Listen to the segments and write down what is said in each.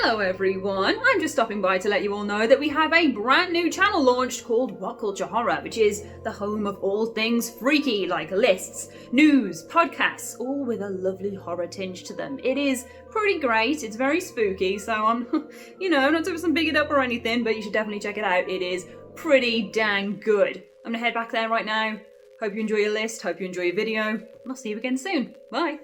Hello everyone, I'm just stopping by to let you all know that we have a brand new channel launched called WhatCulture Horror, which is the home of all things freaky, like lists, news, podcasts, all with a lovely horror tinge to them. It is pretty great, it's very spooky, so I'm, not doing some bigging up or anything, but you should definitely check it out. It is pretty dang good. I'm gonna head back there right now. Hope you enjoy your list, hope you enjoy your video, and I'll see you again soon. Bye.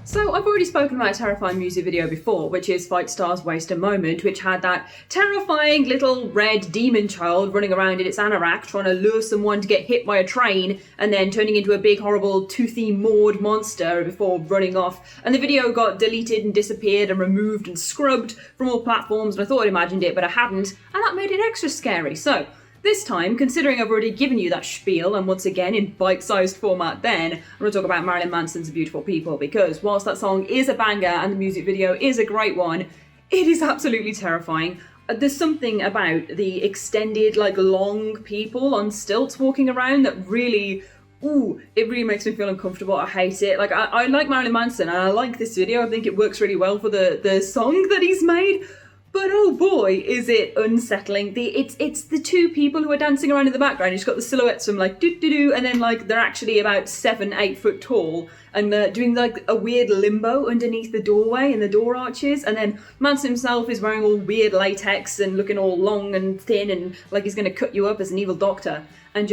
So I've already spoken about a terrifying music video before, which is Fight Star's Waste a Moment, which had that terrifying little red demon child running around in its anorak trying to lure someone to get hit by a train and then turning into a big horrible toothy Maud monster before running off. And the video got deleted and disappeared and removed and scrubbed from all platforms, and I thought I'd imagined it, but I hadn't, and that made it extra scary. So this time, considering I've already given you that spiel, and once again in bite-sized format then, I'm going to talk about Marilyn Manson's Beautiful People, because whilst that song is a banger and the music video is a great one, it is absolutely terrifying. There's something about the extended, long people on stilts walking around that really, it really makes me feel uncomfortable. I hate it. I like Marilyn Manson, and I like this video. I think it works really well for the song that he's made. But oh boy, is it unsettling. It's the two people who are dancing around in the background. You've got the silhouettes from doo-doo-doo, and then they're actually about 7-8 foot tall and doing a weird limbo underneath the doorway and the door arches. And then Manson himself is wearing all weird latex and looking all long and thin and like he's going to cut you up as an evil doctor. And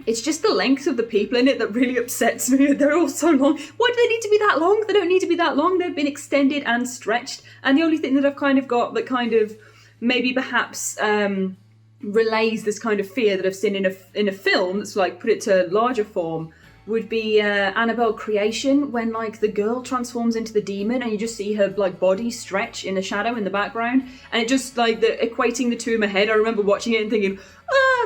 it's just the length of the people in it that really upsets me. They're all so long. Why do they need to be that long? They don't need to be that long. They've been extended and stretched. And the only thing that I've kind of got that kind of maybe perhaps relays this kind of fear that I've seen in a film that's put it to larger form would be Annabelle Creation, when the girl transforms into the demon and you just see her body stretch in the shadow in the background, and it just equating the two in my head. I remember watching it and thinking,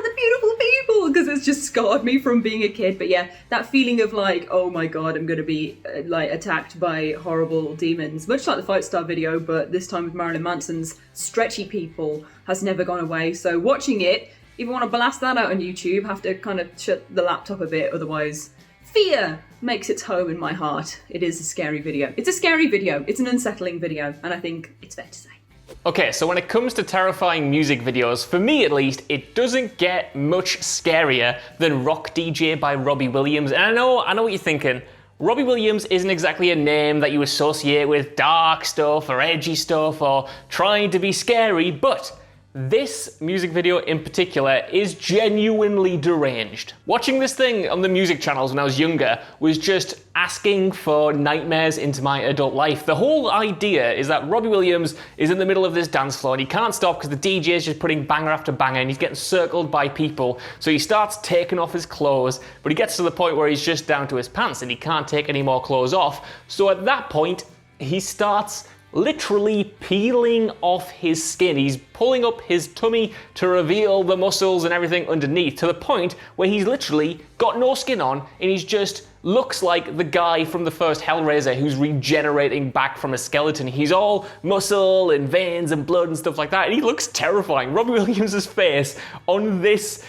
the beautiful people, because it's just scarred me from being a kid. But yeah, that feeling of oh my god, I'm gonna be attacked by horrible demons, much like the Fight Star video, but this time with Marilyn Manson's stretchy people, has never gone away. So watching it, if you want to blast that out on YouTube, have to kind of shut the laptop a bit, otherwise fear makes its home in my heart. It is a scary video. It's a scary video. It's an unsettling video, and I think it's fair to say. Okay, so when it comes to terrifying music videos, for me at least, it doesn't get much scarier than Rock DJ by Robbie Williams. And I know what you're thinking. Robbie Williams isn't exactly a name that you associate with dark stuff or edgy stuff or trying to be scary, but this music video in particular is genuinely deranged. Watching this thing on the music channels when I was younger was just asking for nightmares into my adult life. The whole idea is that Robbie Williams is in the middle of this dance floor and he can't stop because the DJ is just putting banger after banger and he's getting circled by people. So he starts taking off his clothes, but he gets to the point where he's just down to his pants and he can't take any more clothes off. So at that point, he starts literally peeling off his skin. He's pulling up his tummy to reveal the muscles and everything underneath, to the point where he's literally got no skin on and he's just looks like the guy from the first Hellraiser who's regenerating back from a skeleton. He's all muscle and veins and blood and stuff like that, and he looks terrifying. Robbie Williams' face on this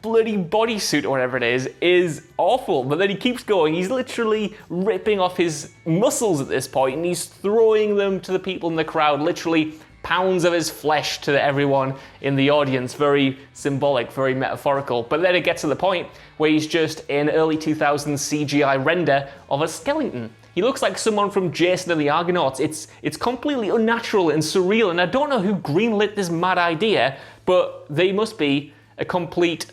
bloody bodysuit or whatever it is awful. But then he keeps going. He's literally ripping off his muscles at this point and he's throwing them to the people in the crowd, literally pounds of his flesh to everyone in the audience. Very symbolic, very metaphorical. But then it gets to the point where he's just an early 2000s CGI render of a skeleton. He looks like someone from Jason and the Argonauts. It's completely unnatural and surreal, and I don't know who greenlit this mad idea, but they must be a complete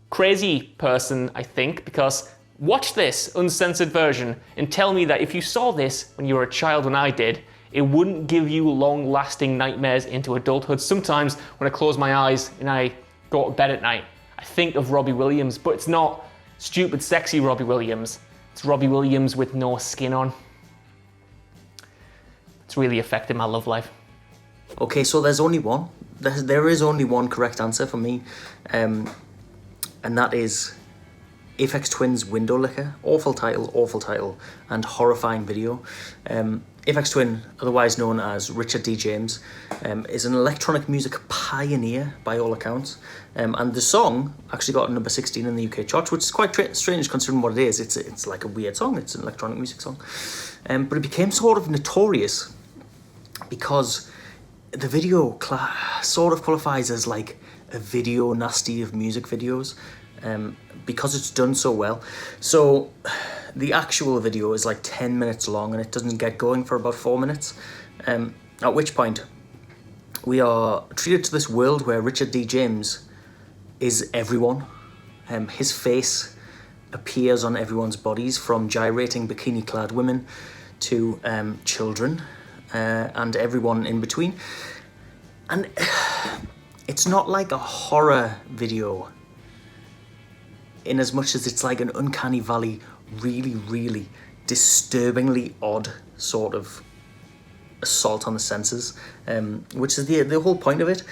crazy person, I think, because watch this uncensored version and tell me that if you saw this when you were a child when I did, it wouldn't give you long-lasting nightmares into adulthood. Sometimes when I close my eyes and I go to bed at night, I think of Robbie Williams, but it's not stupid, sexy Robbie Williams. It's Robbie Williams with no skin on. It's really affected my love life. Okay, so there's only one. There is only one correct answer for me. And that is Aphex Twin's Window Licker. Awful title, and horrifying video. Aphex Twin, otherwise known as Richard D. James, is an electronic music pioneer by all accounts. And the song actually got number 16 in the UK charts, which is quite strange considering what it is. It's like a weird song. It's an electronic music song. But it became sort of notorious because the video sort of qualifies as like a video nasty of music videos, because it's done so well. So the actual video is like 10 minutes long and it doesn't get going for about 4 minutes, at which point we are treated to this world where Richard D. James is everyone. His face appears on everyone's bodies, from gyrating bikini-clad women to children, and everyone in between. And it's not like a horror video in as much as it's like an uncanny valley, really, really disturbingly odd sort of assault on the senses, which is the whole point of it.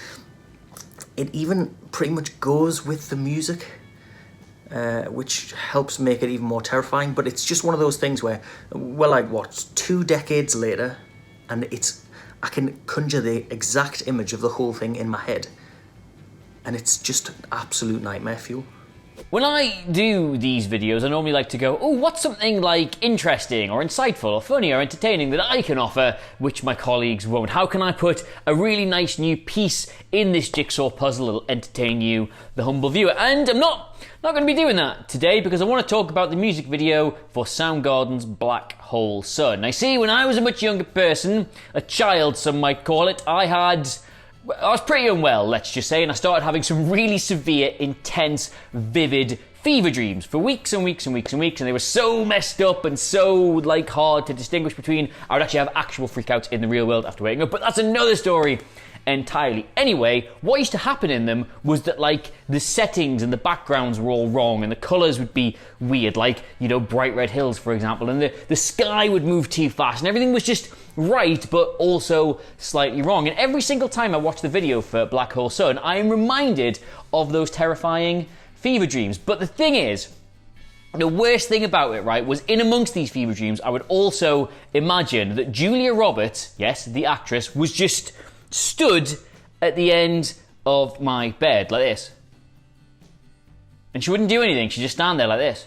It even pretty much goes with the music, which helps make it even more terrifying. But it's just one of those things where, well, like what, 2 decades later, and I can conjure the exact image of the whole thing in my head, and it's just absolute nightmare fuel. When I do these videos, I normally like to go, oh, what's something like interesting or insightful or funny or entertaining that I can offer, which my colleagues won't? How can I put a really nice new piece in this jigsaw puzzle that'll entertain you, the humble viewer? And I'm not going to be doing that today, because I want to talk about the music video for Soundgarden's Black Hole Sun. Now, see, when I was a much younger person, a child some might call it, I was pretty unwell, let's just say, and I started having some really severe, intense, vivid fever dreams for weeks and weeks and weeks and weeks, and they were so messed up and so like hard to distinguish between. I would actually have actual freakouts in the real world after waking up, but that's another story entirely. Anyway, what used to happen in them was that like the settings and the backgrounds were all wrong and the colours would be weird, like, you know, bright red hills, for example, and the sky would move too fast and everything was just right but also slightly wrong. And every single time I watch the video for Black Hole Sun, I am reminded of those terrifying fever dreams. But the thing is, the worst thing about it, right, was in amongst these fever dreams, I would also imagine that Julia Roberts, yes, the actress, was just stood at the end of my bed like this. And she wouldn't do anything, she'd just stand there like this.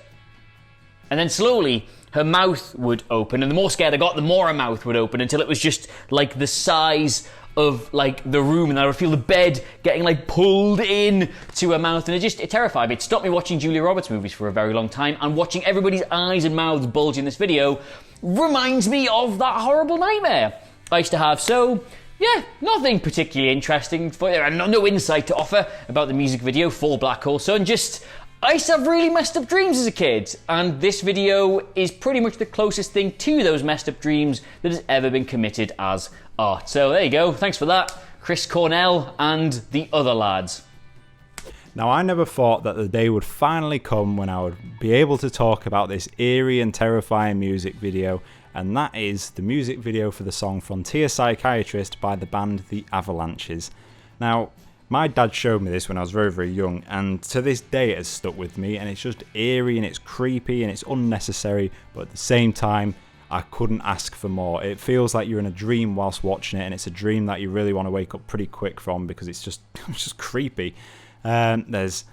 And then slowly her mouth would open, and the more scared I got, the more her mouth would open, until it was just like the size of like the room, and I would feel the bed getting like pulled in to her mouth, and it terrified me. It stopped me watching Julia Roberts movies for a very long time, and watching everybody's eyes and mouths bulge in this video reminds me of that horrible nightmare I used to have. So yeah, nothing particularly interesting, no insight to offer about the music video for Black Hole Sun, just I used to have really messed up dreams as a kid, and this video is pretty much the closest thing to those messed up dreams that has ever been committed as art. So there you go, thanks for that, Chris Cornell and the other lads. Now, I never thought that the day would finally come when I would be able to talk about this eerie and terrifying music video, and that is the music video for the song Frontier Psychiatrist by the band The Avalanches. Now, my dad showed me this when I was very, very young, and to this day it has stuck with me, and it's just eerie and it's creepy and it's unnecessary, but at the same time, I couldn't ask for more. It feels like you're in a dream whilst watching it, and it's a dream that you really want to wake up pretty quick from, because it's just creepy. There's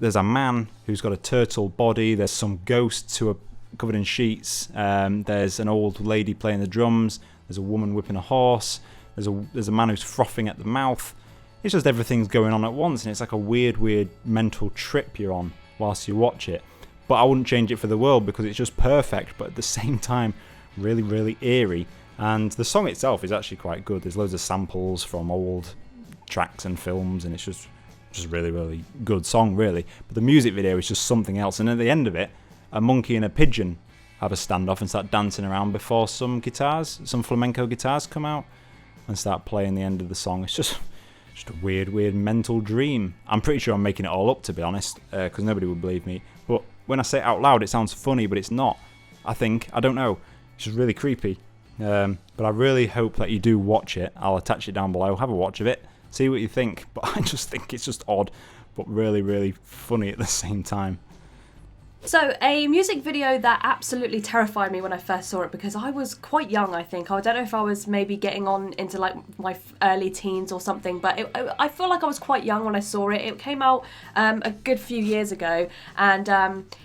a man who's got a turtle body, there's some ghosts who are covered in sheets, there's an old lady playing the drums, there's a woman whipping a horse, there's a man who's frothing at the mouth. It's just everything's going on at once, and it's like a weird mental trip you're on whilst you watch it. But I wouldn't change it for the world, because it's just perfect, but at the same time really, really eerie. And the song itself is actually quite good. There's loads of samples from old tracks and films, and it's just really, really good song, really. But the music video is just something else. And at the end of it, a monkey and a pigeon have a standoff and start dancing around before some flamenco guitars come out and start playing the end of the song. It's just a weird mental dream. I'm pretty sure I'm making it all up, to be honest, because nobody would believe me. But when I say it out loud, it sounds funny, but it's not. I don't know. It's just really creepy. But I really hope that you do watch it. I'll attach it down below. Have a watch of it. See what you think. But I just think it's just odd, but really, really funny at the same time. So, a music video that absolutely terrified me when I first saw it, because I was quite young, I think. I don't know if I was maybe getting on into like my early teens or something, but I feel like I was quite young when I saw it. It came out a good few years ago, and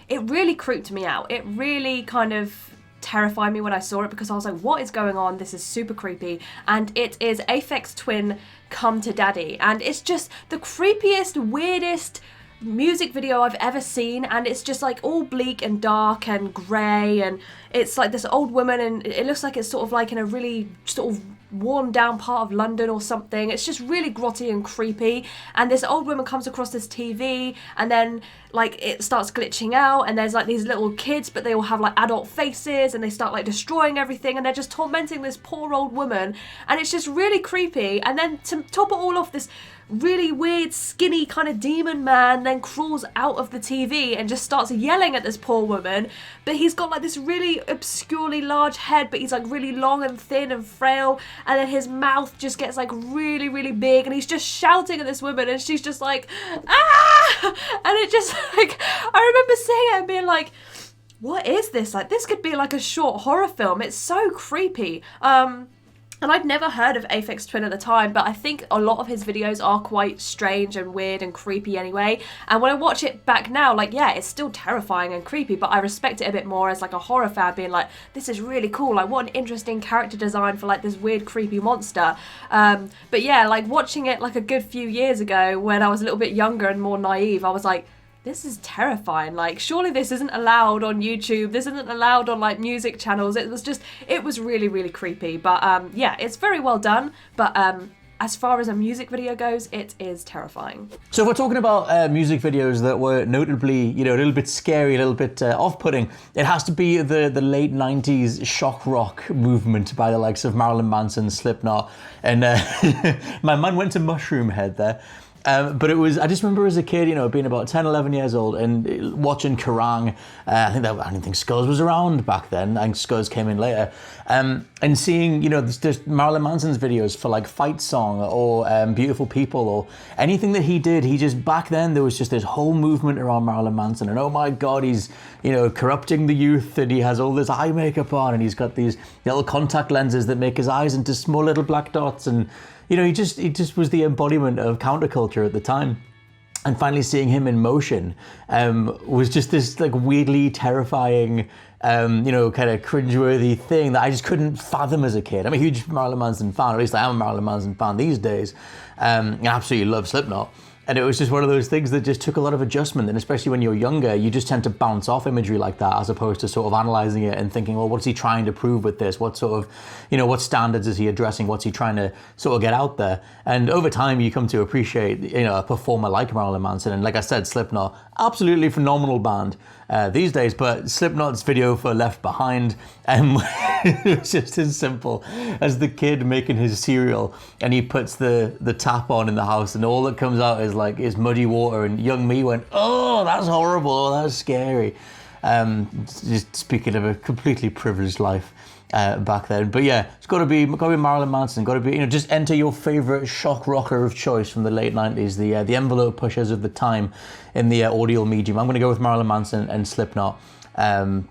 it really creeped me out. It really kind of terrified me when I saw it, because I was like, what is going on? This is super creepy. And it is Aphex Twin, Come to Daddy. And it's just the creepiest, weirdest music video I've ever seen, and it's just like all bleak and dark and grey, and it's like this old woman, and it looks like it's sort of like in a really sort of worn down part of London or something. It's just really grotty and creepy, and this old woman comes across this TV, and then like it starts glitching out, and there's like these little kids, but they all have like adult faces, and they start like destroying everything, and they're just tormenting this poor old woman, and it's just really creepy. And then to top it all off, this really weird skinny kind of demon man then crawls out of the TV and just starts yelling at this poor woman, but he's got like this really obscurely large head, but he's like really long and thin and frail, and then his mouth just gets like really, really big, and he's just shouting at this woman, and she's just like, ah! And it just like, I remember seeing it and being like, what is this? Like, this could be like a short horror film. It's so creepy. And I'd never heard of Aphex Twin at the time, but I think a lot of his videos are quite strange and weird and creepy anyway. And when I watch it back now, like, yeah, it's still terrifying and creepy, but I respect it a bit more as like a horror fan, being like, this is really cool. Like, what an interesting character design for like this weird, creepy monster. But yeah, like watching it like a good few years ago when I was a little bit younger and more naive, I was like, this is terrifying. Like, surely this isn't allowed on YouTube. This isn't allowed on like music channels. It was really, really creepy. But yeah, it's very well done. But as far as a music video goes, it is terrifying. So if we're talking about music videos that were notably, you know, a little bit scary, a little bit off-putting, it has to be the late 90s shock rock movement by the likes of Marilyn Manson, Slipknot, and my mind went to Mushroom Head there. But it was, I just remember as a kid, you know, being about 10, 11 years old and watching Kerrang. I don't think Scuzz was around back then. I think Scuzz came in later. And seeing, you know, there's Marilyn Manson's videos for like Fight Song or Beautiful People or anything that he did. He just, back then, there was just this whole movement around Marilyn Manson. And oh my God, he's, you know, corrupting the youth, and he has all this eye makeup on, and he's got these little contact lenses that make his eyes into small little black dots. And you know, he just was the embodiment of counterculture at the time. And finally seeing him in motion was just this like weirdly terrifying, you know, kind of cringeworthy thing that I just couldn't fathom as a kid. I'm a huge Marilyn Manson fan, or at least I am a Marilyn Manson fan these days. And I absolutely love Slipknot. And it was just one of those things that just took a lot of adjustment. And especially when you're younger, you just tend to bounce off imagery like that, as opposed to sort of analyzing it and thinking, well, what's he trying to prove with this? What sort of, you know, what standards is he addressing? What's he trying to sort of get out there? And over time, you come to appreciate, you know, a performer like Marilyn Manson. And like I said, Slipknot, absolutely phenomenal band these days. But Slipknot's video for Left Behind was just as simple as the kid making his cereal, and he puts the tap on in the house, and all that comes out is muddy water. And young me went, oh, that's horrible, oh, that's scary. Just speaking of a completely privileged life back then. But yeah, it's got to be Marilyn Manson. Got to be, you know, just enter your favorite shock rocker of choice from the late 90s, the envelope pushers of the time in the audio medium. I'm going to go with Marilyn Manson and Slipknot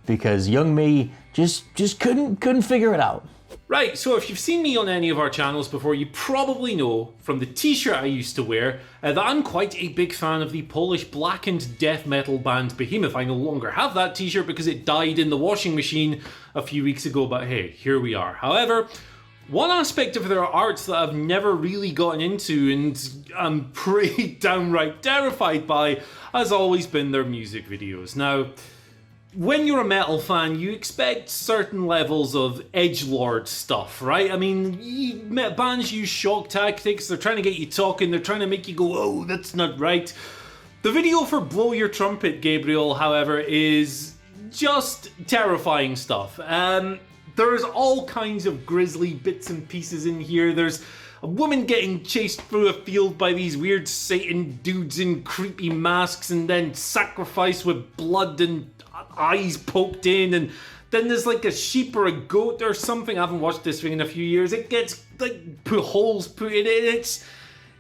because young me just couldn't figure it out. Right, so if you've seen me on any of our channels before, you probably know from the t-shirt I used to wear that I'm quite a big fan of the Polish blackened death metal band Behemoth. I no longer have that t-shirt because it died in the washing machine a few weeks ago, but hey, here we are. However, one aspect of their arts that I've never really gotten into and I'm pretty downright terrified by has always been their music videos. Now, when you're a metal fan, you expect certain levels of edgelord stuff, right? I mean, bands use shock tactics, they're trying to get you talking, they're trying to make you go, oh, that's not right. The video for Blow Your Trumpet, Gabriel, however, is just terrifying stuff. There's all kinds of grisly bits and pieces in here. There's a woman getting chased through a field by these weird Satan dudes in creepy masks and then sacrificed with blood and eyes poked in, and then there's like a sheep or a goat or something. I haven't watched this thing in a few years. It gets like holes put in it.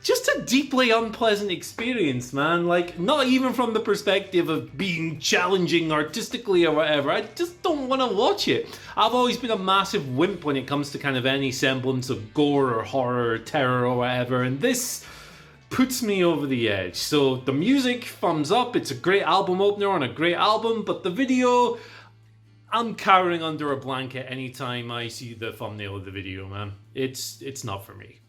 just a deeply unpleasant experience, man. Like, not even from the perspective of being challenging artistically or whatever. I just don't want to watch it. I've always been a massive wimp when it comes to kind of any semblance of gore or horror or terror or whatever, and this puts me over the edge. So the music, thumbs up. It's a great album opener on a great album, but the video, I'm cowering under a blanket anytime I see the thumbnail of the video, man. It's not for me.